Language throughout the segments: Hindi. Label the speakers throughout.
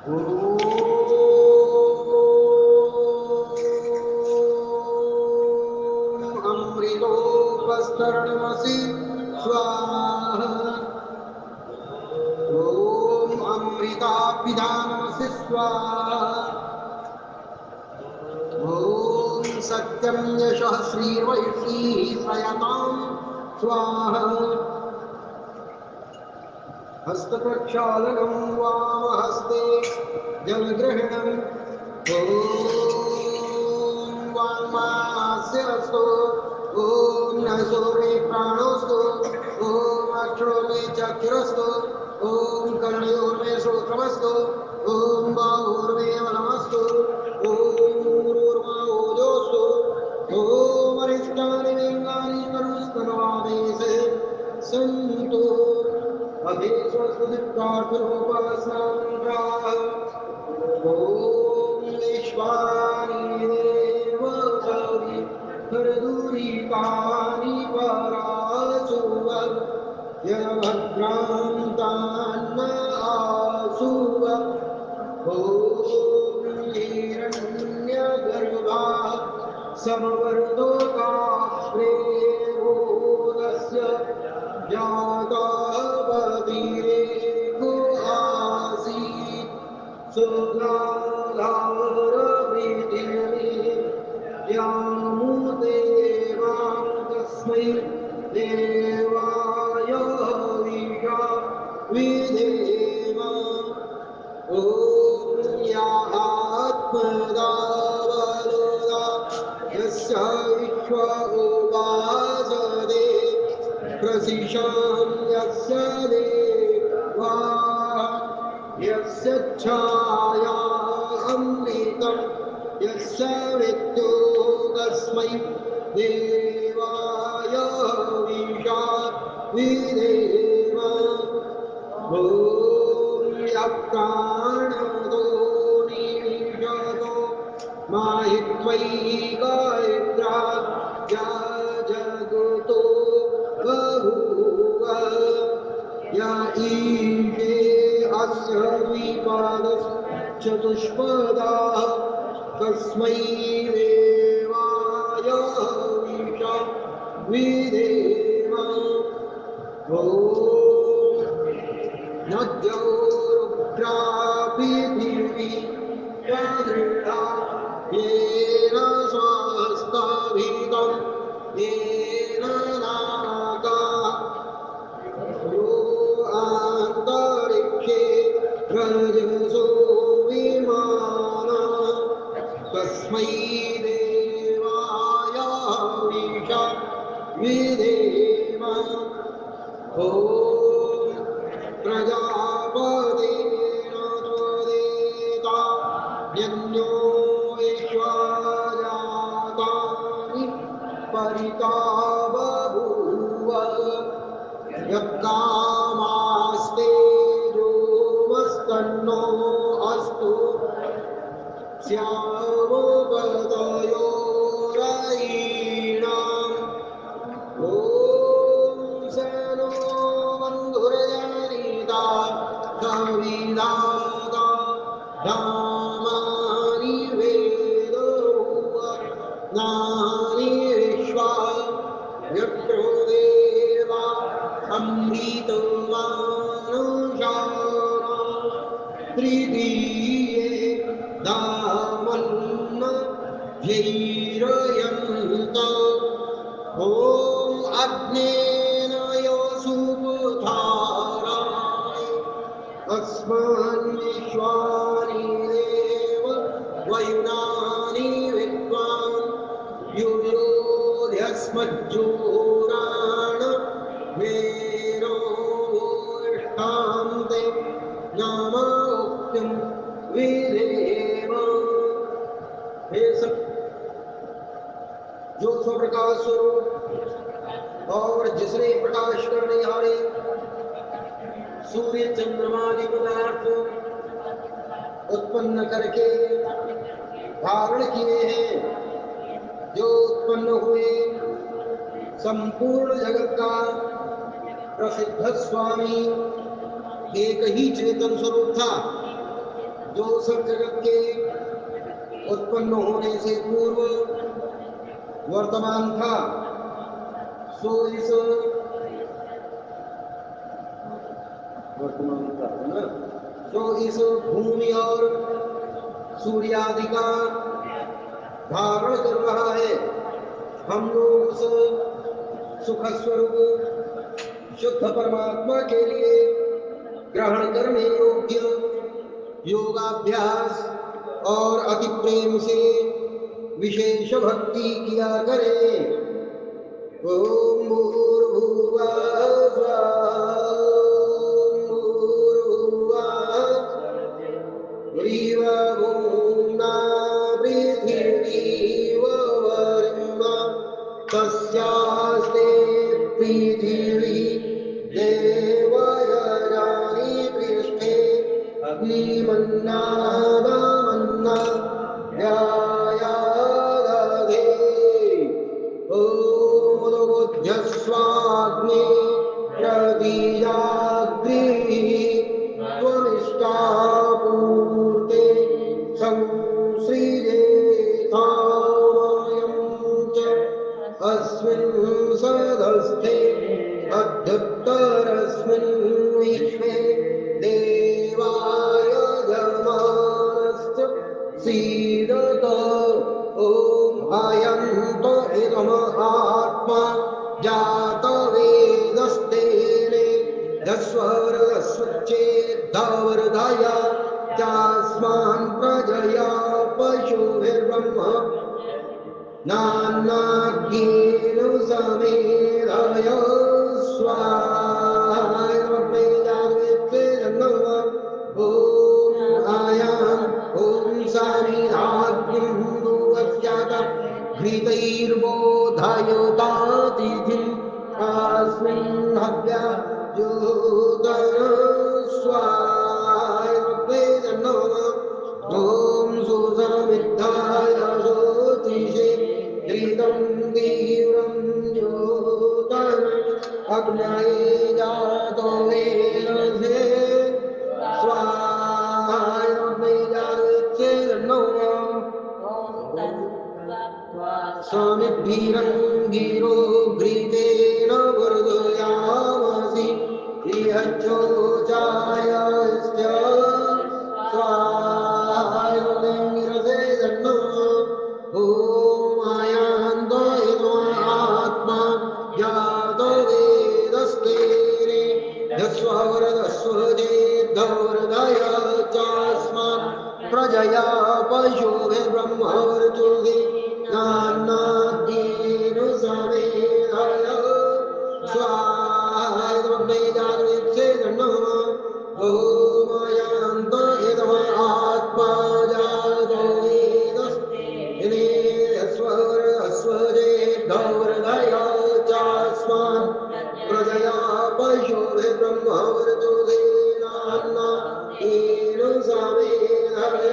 Speaker 1: अमृतोपस्तरणमसि स्वाहा। ॐ अमृतापिधानमसि स्वाहा। ॐ सत्यं यशः श्रीर्वैष्णीः प्रयतां स्वाहा। हस्तप्रक्षालनं वामहस्ते जलग्रहणम् ॐ वाङ्मास्यस्तु ॐ नसो मे प्राणोस्तु ॐ अक्षरो मे चक्षुरस्तु ॐ कर्णयोर्मे श्रोत्रमस्तु ॐ बाहुर्मे बलमस्तु ॐ ऊर्ध्वमा ओजोस्तु ॐ अरिष्टानि लिङ्गानि तनुस्तनवादेशे सन्तु अभीष्वस्तुतिप्रार्थरूपस्नान्त्राः ॐ विश्वानि देवतानि हरदूरितानि परासुव यभद्रान्तान्न आसुव ॐ हिरण्यगर्भा समवर्तोकाश्रेरोदस्य जाता बधिरेको आसीत् सुगाधारविधिर्मे यामुदेवां तस्मै देवाय हविषा विधेम ॐ यात्मदा बलोदा यस्य विश्व उपासते प्रसिशां यस्य देवा यस्य छाया अमृतं यस्य मृत्यु तस्मै देवाय हविषा विधेम ॐ यप्राणदो निषदो माहित्वयि गायत्रा जगतो बभूव य ईशे अस्य द्विपादश्चतुष्पदाः तस्मै देवाय हविषा विधेम ॐ नद्यो रुद्रा पृथिवी प्रदृढा येन स्वास्ताभितं येन नागा यो अन्तरिक्षे रजसो विमाना तस्मै देवाय हविषा विधेम ॐ प्रजापतेन त्वदेता यज्ञो विश्वजातानि परिता बभूव यत्कामास्तेजोमस्तन्नो अस्तु श्यामोपदयोरयीणाम् ॐ स नो बन्धुर्जनिता कविदाता धामानि वेदोव नानि विश्वा यत्रो देवा अमृतमानुषाणां तृतीये धामन्न धीरयन्त ॐ अग्नेन योऽसुपथाराय अस्मान् विश्वानि देव वयुनानि विद्वान् युयोध्यस्मज्जोराण मेनो वोष्ठान्ते नामोक्तिं विधेम हे सब जो स्वप्रकाश स्वरूप और जिसने प्रकाश करने वाले सूर्य चंद्रमादि पदार्थ उत्पन्न करके धारण किए हैं, जो उत्पन्न हुए संपूर्ण जगत का प्रसिद्ध स्वामी एक ही चेतन स्वरूप था। जो सब जगत के उत्पन्न होने से पूर्व वर्तमान था, सो इस वर्तमान था ना, तो इस भूमि और सूर्यादि का धारण कर रहा है। हम लोग उस सुख स्वरूप शुद्ध परमात्मा के लिए ग्रहण करने योग्य योगाभ्यास और अति प्रेम से विशेष भक्ति किया करें। ओम भूर्भुवः स्वः, भूर्भुवः ह्रीव भूम्ना पृथिवीव वरुणा तस्यास्ते पृथिवी देवयजानि पृष्ठे अग्निमन्नादमन्ना ध्यायादधे। ओमुदबुध्यस्वाग्ने प्रतीजाग्निः त्वमिष्टापूर्ते संसृजेथामयं च अस्मिन् सदस्थे अध्युत्तरस्मिन् विश्वे देवाय जमानस्य सीदत। ॐ अयन्त इदमात्मा जातवेदस्तेने यस्वरस्वच्चेद्धवर्धय चास्मान् प्रजया पशुभिर्ब्रह्म नान्नाद्येन समेधय स्वाहायत्वेजावेत्तेजन्नम। ॐ आयाम् ॐ सामिधाग्निं दुवस्यात घृतैर्बोधयुतातिथिम् अस्मिन् हव्या योदन स्वाहायत्वेजन्नम। ॐ सुसमिद्धाय ज्योतिषे घृतं तीव्रं ज्योतन अग्नये जातो वेदसे स्वाहायत्वेजावेत्तेजन्नो। स्वामिभिरङ्गिरो घृतेन वर्धयामसि बृहच्छोचायश्च स्वाहायत्वेङ्गिरसे जन्नो। ॐ आयान्त इदमात्मा जातो वेदस्तेने यस्वरदस्वजेद्धवर्धय चास्मान् प्रजया पशुभिर्ब्रह्मवर्चुः नान्नाद्येन समेधय स्वाहायत्वेजावेत्तेजन्नो। ॐ अयन्त इदमात्मा जातो वेदस्तेने यस्वरस्वजेद्धवर्धय चास्मान् प्रजया पशुभिर्ब्रह्मवर्चुः नान्नाद्येन समेधय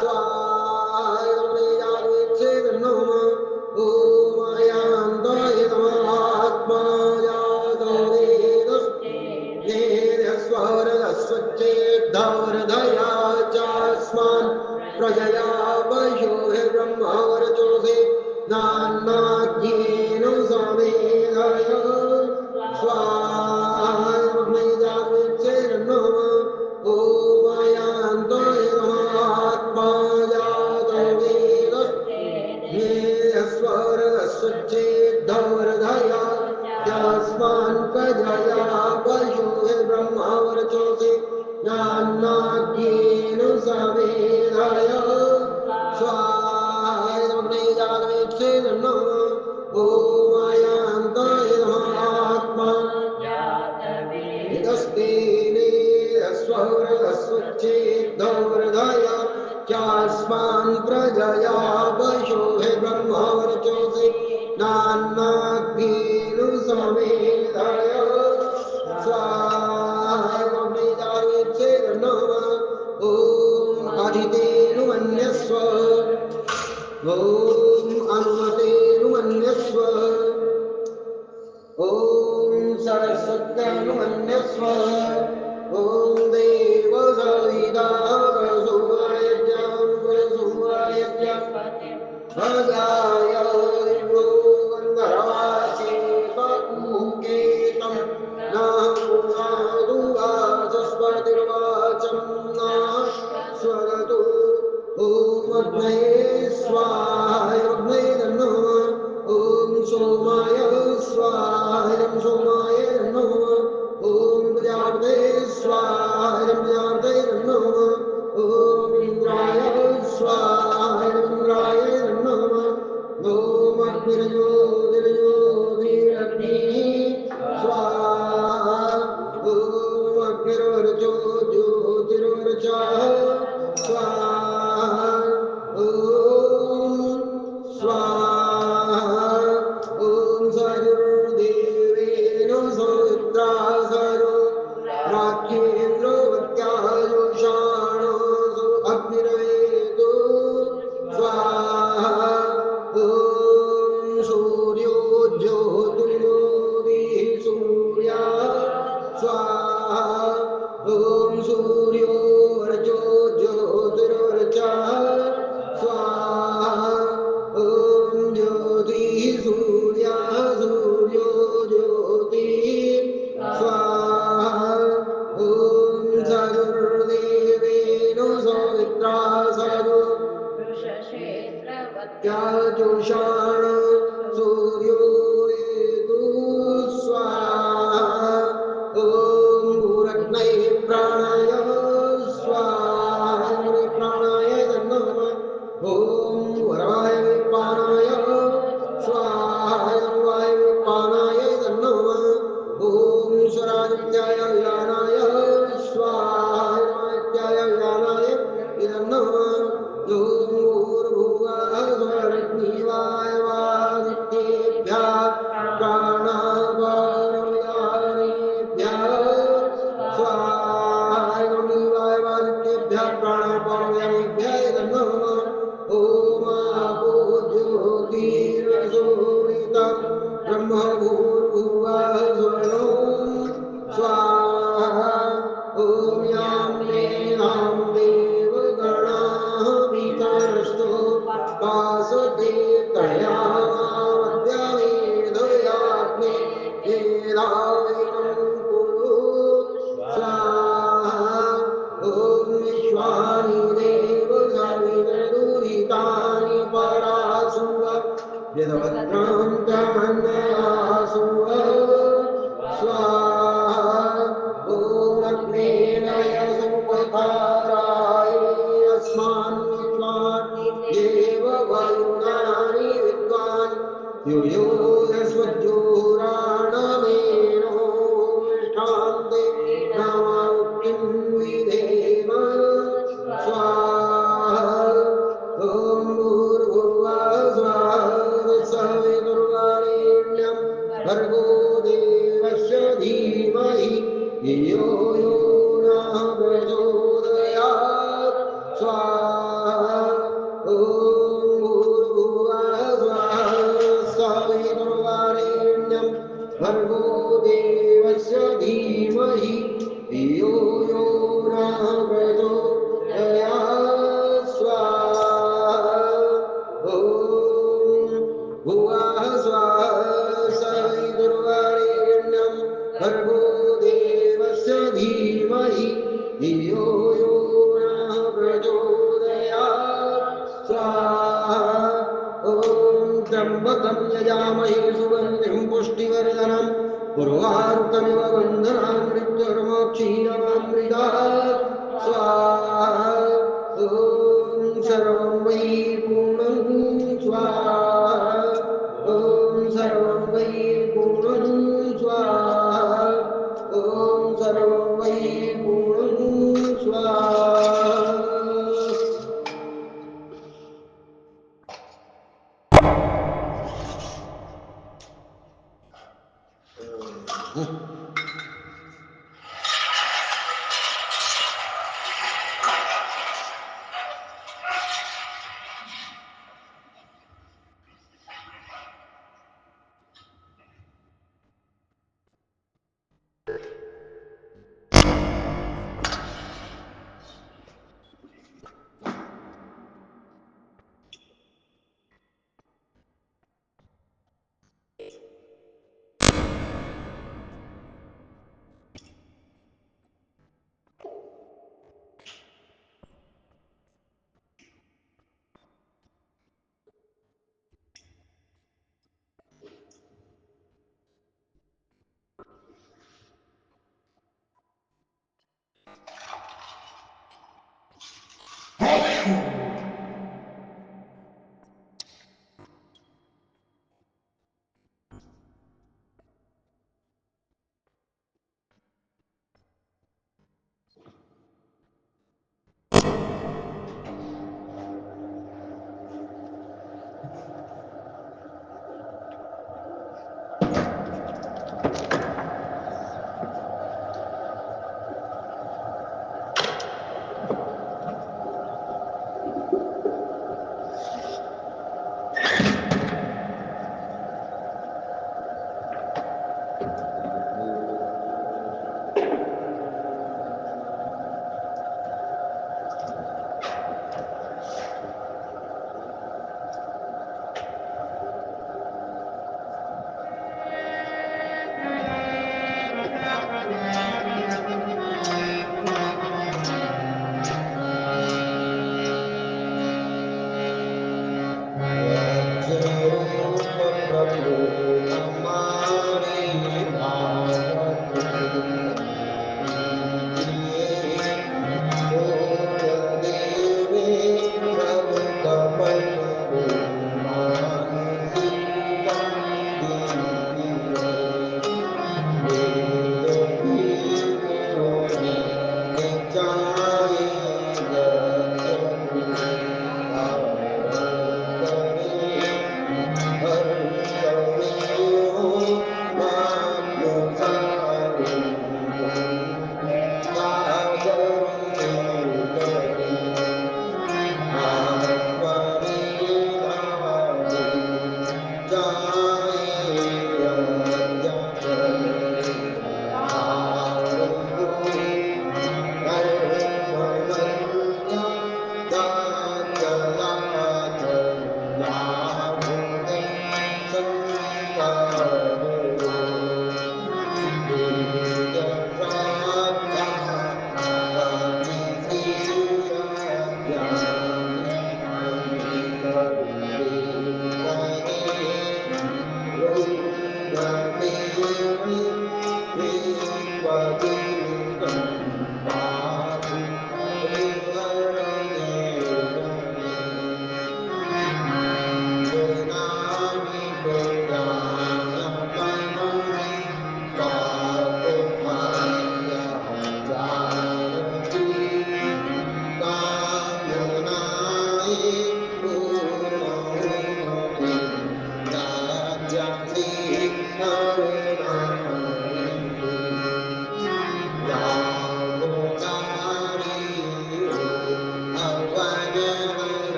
Speaker 1: स्वाहायत्वेजावेत्तेजन्नो। ॐ अयन्त इदमात्मा जातो वेदस्तेने यस्वरस्वच्चेद्धवर्धय चास्मान् प्रजया पशुभिर्ब्रह्मवर्चुः नान्नाद्येन समेधय स्वाहायत्वेजावेत्तेजन्नो। ॐ अयन्त इदमात्मा जातो वेदस्तेने यस्वरस्वच्चेद्धवर्धय चास्मान् प्रजया पशुभिर्ब्रह्मवर्चुः नान्नाद्येन समेधय स्वाहायत्वेजावेत्तेजन्नो। ॐ अयन्त इदमात्मा वेदस्तेने यस्वरस्वच्चेद्धवर्धय चास्मान् प्रजया पशुभिर्ब्रह्मवर्चुः नान्नाद्येन समेधय स्वाहायत्वेजावेत्तेजन्नो। ॐ अधितेनुमन्यस्व ॐ अनुमतेनुमन्यस्व ॐ सरस्वत्यनुमन्यस्व ॐ देवसविता ॐ सूर्यो वर्चो ज्योतिर्वर्चः स्वाहा ॐ ज्योतिः सूर्यः सूर्यो ज्योतिः स्वाहा ॐ सदुर्देवेन सवित्रा सदु त्याजुषाण सूर्यो वेदु स्वाहा ॐ भूरग्नैः प्राणाय स्वाहा प्राणाय नमः ॐ वरवाय विपानाय स्वाहा वायुविपानाय नमः ॐ स्वरादित्याय व्यानाय स्वाहा नित्याय व्यानाय नमः ॐ भूर्भुवः स्वरग्निवायवादित्येभ्यः प्राणापानव्यानेभ्यः स्वाहा वायवादित्येभ्यः प्राणापानव्यानेभ्यः नमः ॐ आपो ज्योतिरसोरितं ब्रह्म भूर्भुवः स्वरो स्वाहा ॐ यां मेधां देवगणाः पितरस्तु वासते तयामावद्यमेधयाग्ने मेधाविनं कुरु स्वाहा ॐ विश्वानि देव सवितदुरितानि परासुव यद्भद्रां तमन्नयासुव स्वाहा ॐ अग्नेय समुपकाराय अस्मान् विद्वान् देव वरुणानि विद्वान् यो यो यस्वज्जोराणमेनो विष्ठान्ते नामावृत्तिं विधेम स्वाहा ॐ भूर्भुवः स्वः तत्सवितुर्वरेण्यं भर्गो देवस्य धीमहि धियो यो नः प्रचोदयात् स्वाहा ॐ भूर्भुवः स्वः सवितुर्वरेण्यं भर्गो देवस्य धीमहि धियो यो नः प्रचोदयात् स्वाहा ॐ भुवः स्वः सवितुर्वरेण्यं भर्गो देवस्य धीमहि धियो यो नः प्रचोदयात् स्वाहा ॐ त्र्यम्बकं यजामहे सुगन्धिं पुष्टिवर्धनम् उर्वारुकमिव बन्धनान् मृत्युर्मोक्षीयमामृतात् स्वाहा ॐ सर्वं वै पूर्णं स्वाहा ॐ सर्वं वै पूर्णं स्वाहा ॐ सर्वं वै पूर्णं स्वाहा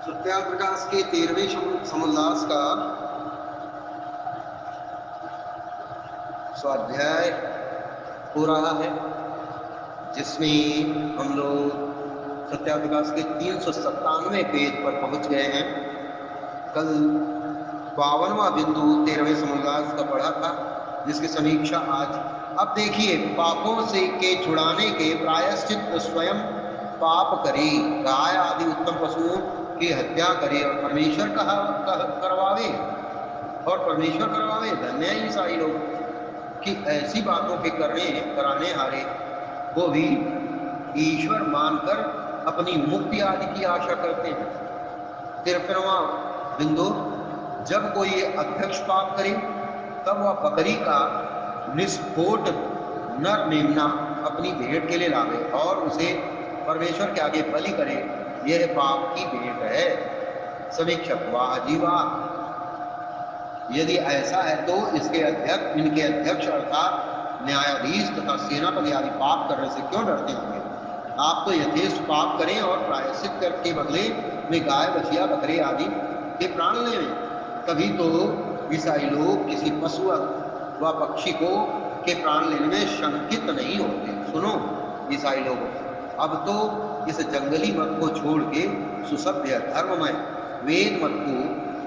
Speaker 1: सत्याप्रकाश के 13वें समोल्लास का स्वाध्याय हो रहा है, जिसमें हम लोग सत्याप्रकाश के 397वें पेज पर पहुंच गए हैं। कल 52वां बिंदु 13वें समोल्लास का पढ़ा था, जिसकी समीक्षा आज। अब देखिए, पापों से के छुड़ाने के प्रायश्चित स्वयं पाप करे, गाय आदि उत्तम पशुओं की हत्या करे और परमेश्वर करवावे और परमेश्वर करवावे। धन्य है ईसाई लोग कि ऐसी बातों के कराने हारे वो भी ईश्वर मानकर अपनी मुक्ति आदि की आशा करते हैं। 53वां बिंदु, जब कोई अध्यक्ष पाप करे तब वह बकरी का निष्पोट नर मेमना अपनी भेंट के लिए लावे और उसे परमेश्वर के आगे बलि करे, यह पाप की भेंट है। समीक्षक, वाह जी वाह! यदि ऐसा है तो इनके अध्यक्ष अर्थात न्यायाधीश तथा सेनापति आदि पाप करने से क्यों डरते होंगे? आप तो यथेष्ट पाप करें और प्रायश्चित के बदले में गाय, बछिया, बकरे आदि के प्राण लें। कभी तो ईसाई लोग किसी पशु व पक्षी के प्राण लेने में शंकित नहीं होते। सुनो ईसाई लोगों, अब तो इस जंगली मत को छोड़ के सुसभ्य धर्ममय वेद मत को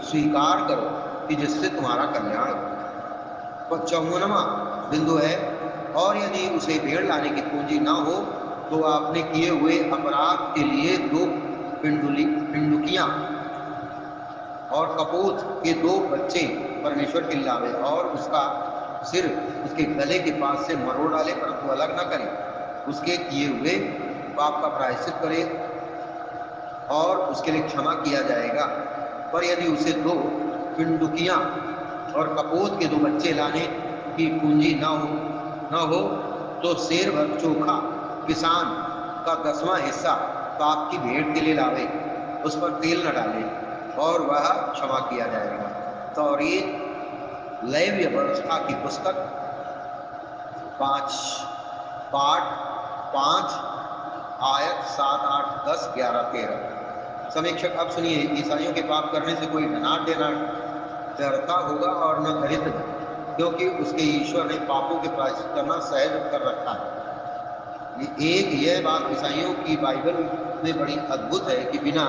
Speaker 1: स्वीकार करो कि जिससे तुम्हारा कल्याण हो। 54वां बिंदु है, और यदि उसे भेड़ लाने की पूंजी ना हो तो आपने किए हुए अपराध के लिए 2 पिंडुकियां और कपोत के 2 बच्चे परमेश्वर के लावे और उसका सिर उसके गले के पास से मरोड़ डाले, परंतु अलग न करे। उसके किए हुए पाप का प्रायश्चित करे और उसके लिए क्षमा किया जाएगा। पर यदि उसे 2 पिंडुकियां और कपोत के 2 बच्चे लाने की पूंजी न हो तो शेर भर चोखा किसान का 10वां हिस्सा पाप की भेंट के लिए लावे, उस पर तेल न डाले और वह क्षमा किया जाएगा। तौरीत लेव्य व्यवस्था की पुस्तक 5 पाठ 5 आयत 7, 8, 10, 11, 13। समीक्षक, अब सुनिए, ईसाइयों के पाप करने से कोई डरता होगा और न दरिद्र क्योंकि उसके ईश्वर ने पापों के प्रायश्चित करना सहज कर रखा है। यह बात ईसाइयों की बाइबल में बड़ी अद्भुत है कि बिना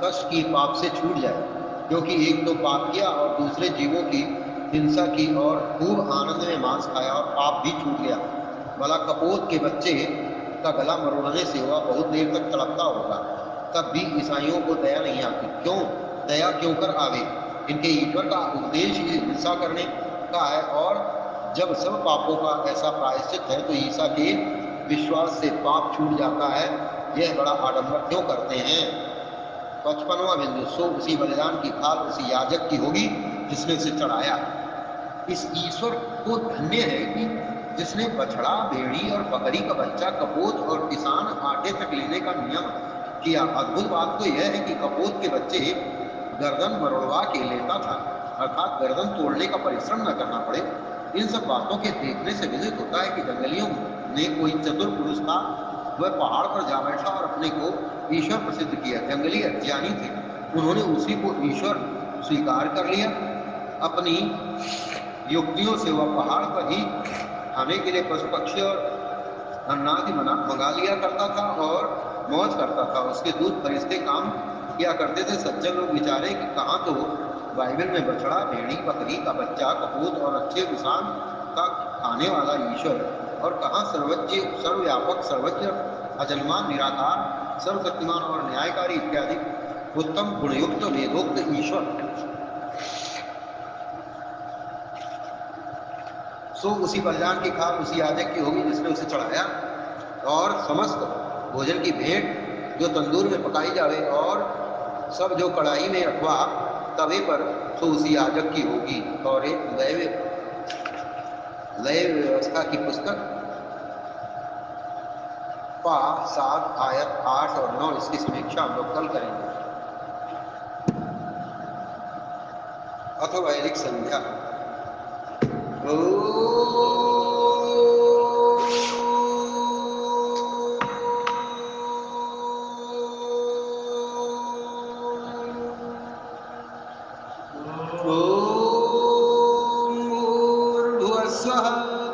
Speaker 1: कष्ट की पाप से छूट जाए, क्योंकि एक तो पाप किया और दूसरे जीवों की हिंसा की और खूब आनंद में मांस खाया और पाप भी छूट गया। भला कपोत के बच्चे का गला मरोड़ने से हुआ बहुत देर तक तड़पता होगा, तब भी ईसाइयों को दया नहीं आती। क्यों दया क्यों कर आवे? इनके ईश्वर का उद्देश्य हिंसा करने का है, और जब सब पापों का ऐसा प्रायश्चित है तो ईसा के विश्वास से पाप छूट जाता है। यह बड़ा आडंबर क्यों करते हैं? 55वां बिंदु, सो उसी बलिदान की खाल उसी याजक की होगी जिसने उसे चढ़ाया। इस ईश्वर को धन्य है कि जिसने बछड़ा, भेड़ी और बकरी का बच्चा, कपोत और किसान आटे तक लेने का नियम किया। अद्भुत बात तो यह है कि कपोत के बच्चे गर्दन मरोड़वा के लेता था, अर्थात गर्दन तोड़ने का परिश्रम न करना पड़े। इन सब बातों के देखने से विदित होता है कि जंगलियों में कोई चतुर पुरुष था। वह पहाड़ पर जा बैठा और अपने को ईश्वर प्रसिद्ध किया। जंगली अज्ञानी थे, उन्होंने उसी को ईश्वर स्वीकार कर लिया। अपनी युक्तियों से वह पहाड़ पर ही खाने के लिए पशु पक्षी और अन्नादि मंगा लिया करता था और मौज करता था। उसके दूत फरिश्ते काम किया करते थे। सज्जन लोग विचारे कि कहाँ तो बाइबल में बछड़ा, भेड़ी, बकरी का बच्चा, कपूत और अच्छे किसान का खाने वाला ईश्वर, और कहाँ सर्वज्ञ, सर्वव्यापक, सर्वज्ञ, अजन्मा, निराकार, सर्वशक्तिमान और न्यायकारी इत्यादि उत्तम गुणयुक्त वेदोक्त ईश्वर। सो उसी बलिदान की खाल उसी याजक की होगी जिसने उसे चढ़ाया, और समस्त भोजन की भेंट जो तंदूर में पकाई जावे और सब जो कढ़ाई में अथवा तवे पर, सो उसी याजक की होगी। और एक लय व्यवस्था की पुस्तक पा 7 आयत 8 और 9, इसकी समीक्षा हम लोग कल करेंगे। अथवा वैदिक संध्या।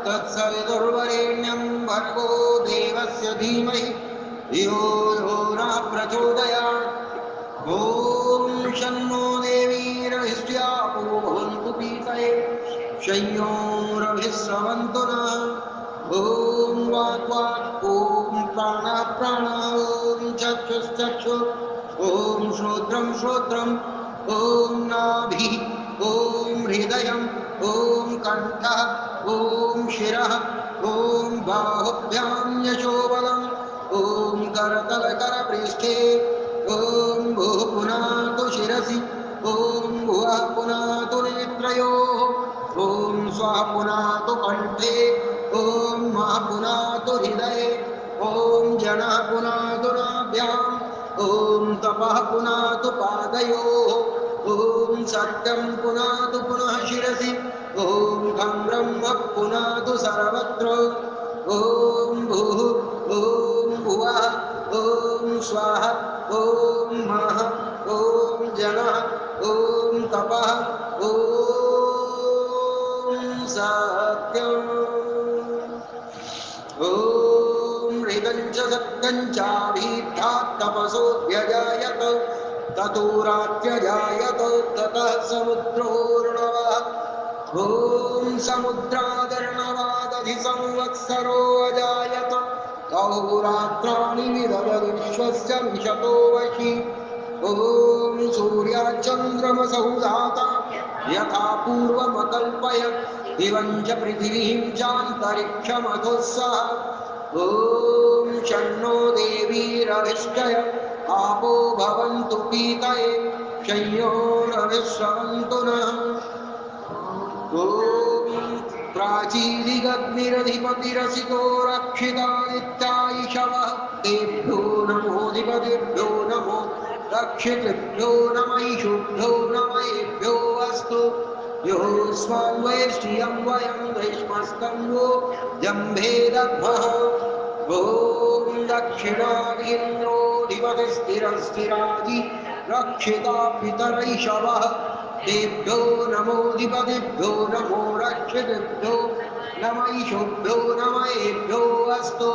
Speaker 1: तत्सवितुर्वरेण्यं भर्गो देवस्य धीमहि धियो यो नः प्रचोदयात्। ॐ शन्नो देवीरभिष्ट्यापो भवन्तु पीतये शय्योरभिः स्रवन्तु नः। ॐ वाक् वाक्, ॐ प्राणः प्राणः, ॐ चक्षुश्चक्षुः, ॐ श्रोत्रं श्रोत्रम्, ॐ नाभिः, ॐ हृदयम्, ॐ कण्ठः, ॐ शिरः, ॐ बाहुभ्यां यशोबलम्, ॐ करतलकरपृष्ठे, ॐ भुः पुनातु शिरसि, ॐ भुवः पुनातु नेत्रयोः, ॐ स्वः पुनातु कण्ठे, ॐ महः पुनातु हृदये, ॐ जनः पुनातु नाभ्याम्, ॐ तपः पुनातु पादयोः, ॐ सत्यं पुनातु पुनः शिरसि, ॐ खं ब्रह्म पुनातु सर्वत्र, ॐ भुः, ॐ भुवः, ॐ स्वः, ॐ महः, ॐ जनः, ॐ तपः, ॐ सत्यम्। ॐ हृदं च सत्यं चाभीष्टात् तपसोऽध्यजायत, ततो रात्यजायत, ततः समुद्रोर्णवः, ॐ समुद्रादर्णवादधिसंवत्सरो अजायत, अहोरात्राणि विदधविश्वस्य विशतो वशि, ॐ सूर्याचन्द्रमसौ धाता यथा पूर्वमकल्पयत्, दिवं च पृथिवीं चान्तरिक्षमधुस्सः, ॐ शन्नो देवीरभिष्टय आपो भवन्तु पीतये शय्योरभिः स्रवन्तु नः। ॐ प्राचीदिगग्निरधिपतिरसितो रक्षितादित्यायिषवः, तेभ्यो नमोऽधिपतिभ्यो नमो रक्षितृभ्यो नमैषुभ्यो नमयेभ्यो अस्तु। योऽस्मान्वैष्टियं वयं वैश्मस्तं वो जम्भे दद्मः। ॐ दक्षिणादिन्द्रोऽधिपतिस्थिरस्थिरादि रक्षिता पितरैषवः, तेभ्यो नमोऽधिपतिभ्यो नमो रक्षितेभ्यो नम ईशोभ्यो नमएभ्यो अस्तु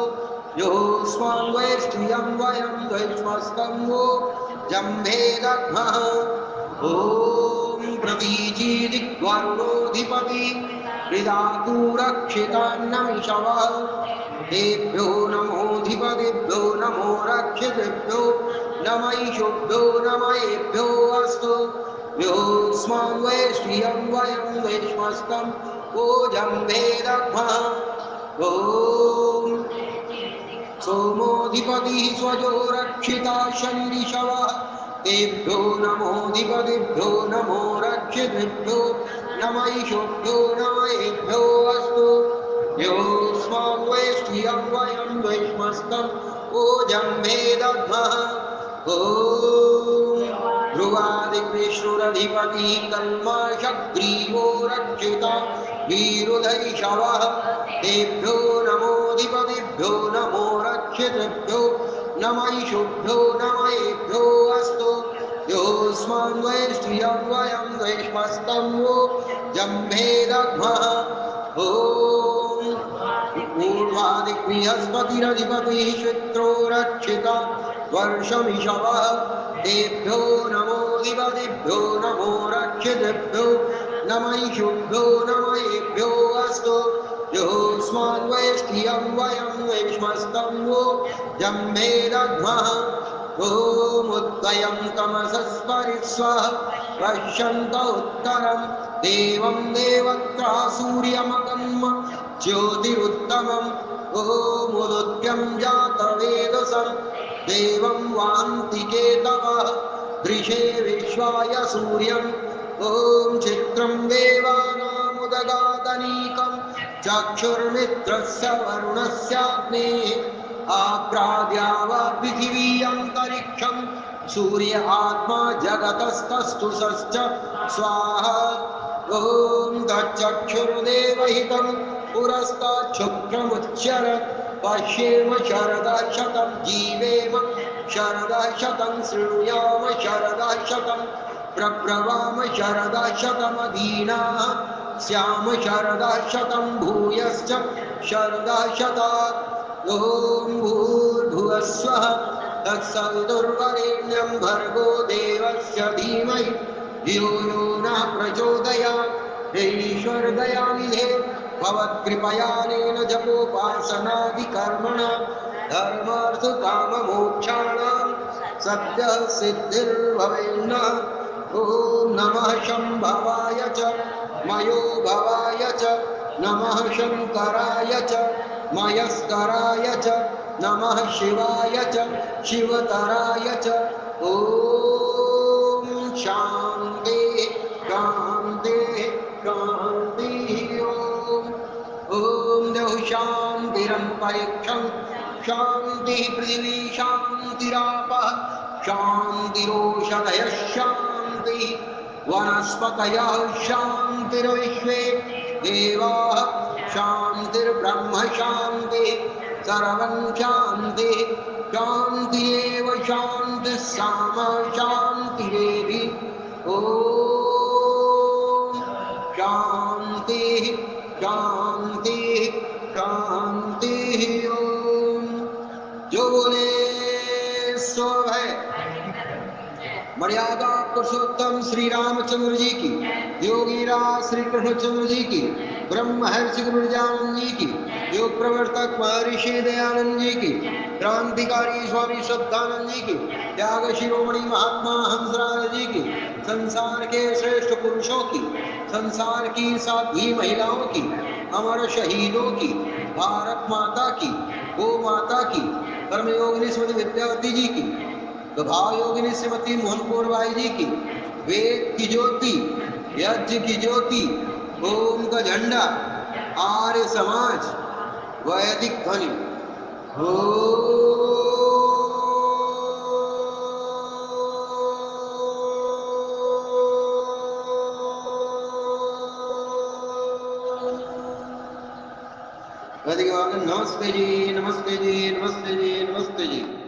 Speaker 1: योऽस्मान् वैष्ठियं वयं वैष्मस्तं वो जम्भे दद्मः ॐ प्रतीचीदिग्वरुणोऽधिपति विधातु रक्षितान्नमिषवः तेभ्यो नमोऽधिपतिभ्यो नमो रक्षितेभ्यो नम ईशोभ्यो नमएभ्यो अस्तु योऽस्मान् वैष्ठियं वयं वैष्मस्तं ओजम्भे दद्मः ॐ सोमोऽधिपतिः स्वजो रक्षिता शनिरिषवः तेभ्यो नमोऽधिपतिभ्यो नमो रक्षितेभ्यो नम ईशोभ्यो नमएभ्यो अस्तु योऽस्मान् वैष्ठियं वयं वैष्मस्तं ओजम्भे दद्मः ॐ ध्रुवादिविष्णुरधिपतिः कल्माषग्रीवो रक्षिता वीरुधैषवः तेभ्यो नमोऽधिपतिभ्यो नमो रक्षितेभ्यो नम ईशुभ्यो नमएभ्यो अस्तु योऽस्मान् वैष्ठियं वयं वैष्मस्तं वो जम्भे दद्मः ॐ पूर्वादिबृहस्पतिरधिपतिः शुक्रो रक्षिता वर्षमिषवः तेभ्यो नमोऽधिपतिभ्यो नमो रक्षितेभ्यो नम ईशुभ्यो नमएभ्यो अस्तु योऽस्मान् वैष्ठियं वयं वैष्मस्तं वो जम्भे दद्मः ॐ उत्तयं तमसस्परिस्वः पश्यन्त उत्तरं देवं देवत्रा सूर्यमगन्म ज्योतिरुत्तमम् ॐ उदुत्यं जातवेदसं देवं वान्तिकेतवः दृशे विश्वाय सूर्यम् ॐ चित्रं देवानामुदगादनीकं चक्षुर्मित्रस्य वरुणस्याग्नेः आप्राद्यावा पृथिवी अन्तरिक्षं सूर्य आत्मा जगतस्तस्तु सश्च स्वाहा ॐ तच्चक्षुर्देवहितं पुरस्ताच्छुक्रमुच्चरत् पश्येम शरदः शतं जीवेम शरदः शतं शृणुयाम शरदः शतं प्रब्रवाम शरदः शतमदीनाः स्याम शरदः शतं भूयश्च शरदः शतात् ॐ भूर्भुवः स्वः तत्सवितुर्वरेण्यं भर्गो देवस्य धीमहि धियो यो नः प्रचोदयात् ईश्वरदयानिधे भवत्कृपयानेन जपोपासनादिकर्मणा धर्मार्थकाममोक्षाणां सद्यः सिद्धिर्भवेन्नः ॐ नमः शम्भवाय च मयो भवाय च नमः शङ्कराय च मयस्कराय च नमः शिवाय च शिवतराय च ॐ शान्ति शान्ति शान्तिः ॐ द्यौः शान्तिरन्तरिक्षं शान्तिः पृथिवी शान्तिरापः शान्तिरोषधयः शान्तिः वनस्पतयः शान्तिर्विश्वे देवाः शान्तिर्ब्रह्म शान्तिः सर्वं शान्तिः शान्तिरेव शान्तिः सामा शान्तिरेधि ॐ शान्तिः शान्तिः शान्तिः ॐ जो बोले सो है। मर्यादा पुरुषोत्तम श्री रामचंद्र जी की, योगीराज श्री कृष्णचंद्र जी की, ब्रह्म महर्षि गुरुजानंद जी की, योग प्रवर्तक महर्षि दयानंद जी की, क्रांतिकारी स्वामी श्रद्धानंद जी की, त्याग शिरोमणि महात्मा हंसराज जी की, संसार के श्रेष्ठ पुरुषों की, संसार की साध्वी महिलाओं की, अमर शहीदों की, भारत माता की, गो माता की, कर्मयोगिनी श्रीमती विद्यावती जी की, भाव योगिनी श्रीमती मोहन कौरबाई जी की, वेद की ज्योति, यज्ञ की ज्योति, ओम का झंडा, आर्य समाज, वैदिक ध्वनि, नमस्ते जी, नमस्ते जी, नमस्ते जी, नमस्ते जी।